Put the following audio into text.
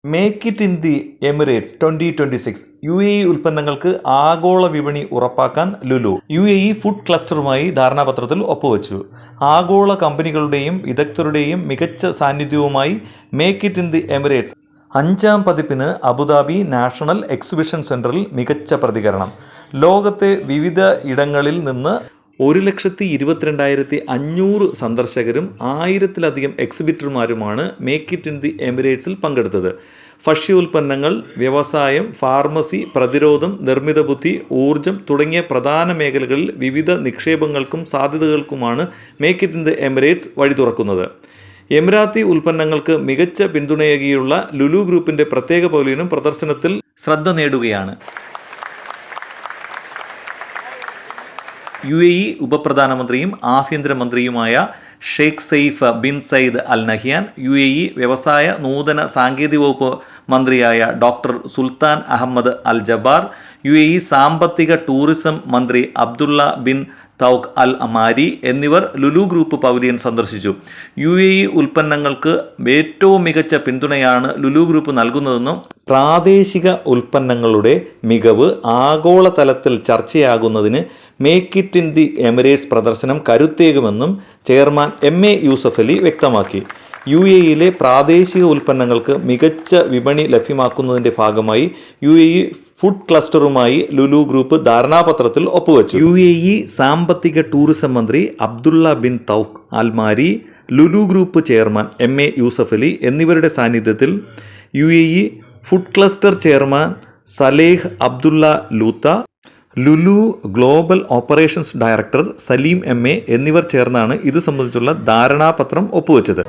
Make it in the Emirates 2026 UAE ഉൽപ്പന്നങ്ങൾക്ക് ആഗോള വിപണി ഉറപ്പാക്കാൻ ലുലു UAE ഫുഡ് ക്ലസ്റ്ററുമായി ധാരണാപത്രത്തിൽ ഒപ്പുവെച്ചു. ആഗോള കമ്പനികളുടെയും വിദഗ്ധരുടെയും മികച്ച സാന്നിധ്യവുമായി make it in the Emirates 5ാം പതിപ്പിന് അബുദാബി നാഷണൽ എക്സിബിഷൻ സെന്ററിൽ മികച്ച പ്രതികരണം. ലോകത്തെ വിവിധ ഇടങ്ങളിൽ നിന്ന് 1,22,500 സന്ദർശകരും 1000-ലധികം എക്സിബിറ്റർമാരുമാണ് മേക്ക് ഇറ്റ് ഇൻ ദി എമിറേറ്റ്സിൽ പങ്കെടുത്തത്. ഭക്ഷ്യോൽപ്പന്നങ്ങൾ, വ്യവസായം, ഫാർമസി, പ്രതിരോധം, നിർമ്മിത ബുദ്ധി, ഊർജം തുടങ്ങിയ പ്രധാന മേഖലകളിൽ വിവിധ നിക്ഷേപങ്ങൾക്കും സാധ്യതകൾക്കുമാണ് make it in the Emirates വഴി തുറക്കുന്നത്. എമിറാത്തി ഉൽപ്പന്നങ്ങൾക്ക് മികച്ച പിന്തുണയേകിയുള്ള ലുലു ഗ്രൂപ്പിന്റെ പ്രത്യേക പവലിയനും പ്രദർശനത്തിൽ ശ്രദ്ധ നേടുകയാണ്. UAE ഉപപ്രധാനമന്ത്രിയും ആഭ്യന്തരമന്ത്രിയുമായ Sheikh Saif bin Zayed Al Nahyan, UAE വ്യവസായ നൂതന സാങ്കേതിക വകുപ്പ് മന്ത്രിയായ doctor Sultan Ahmed Al Jaber, UAE സാമ്പത്തിക ടൂറിസം മന്ത്രി Abdulla bin Touq Al Marri എന്നിവർ ലുലു ഗ്രൂപ്പ് പവലിയൻ സന്ദർശിച്ചു. UAE ഉൽപ്പന്നങ്ങൾക്ക് ഏറ്റവും മികച്ച പിന്തുണയാണ് ലുലു ഗ്രൂപ്പ് നൽകുന്നതെന്നും പ്രാദേശിക ഉൽപ്പന്നങ്ങളുടെ മികവ് ആഗോളതലത്തിൽ ചർച്ചയാകുന്നതിന് make it in the Emirates പ്രദർശനം കരുത്തേകുമെന്നും ചെയർമാൻ MA യൂസഫ് അലി വ്യക്തമാക്കി. UAEയിലെ പ്രാദേശിക ഉൽപ്പന്നങ്ങൾക്ക് മികച്ച വിപണി ലഭ്യമാക്കുന്നതിൻ്റെ ഭാഗമായി UAE ഫുഡ് ക്ലസ്റ്ററുമായി ലുലു ഗ്രൂപ്പ് ധാരണാപത്രത്തിൽ ഒപ്പുവെച്ചു. UAE സാമ്പത്തിക ടൂറിസം മന്ത്രി Abdulla bin Touq Al Marri, Lulu group chairman MA Yusuff Ali എന്നിവരുടെ സാന്നിധ്യത്തിൽ UAE food cluster chairman Saleh Abdulla Lootah, Lulu global operations director Saleem MA എന്നിവർ ചേർന്നാണ് ഇത് സംബന്ധിച്ചുള്ള ധാരണാപത്രം ഒപ്പുവെച്ചത്.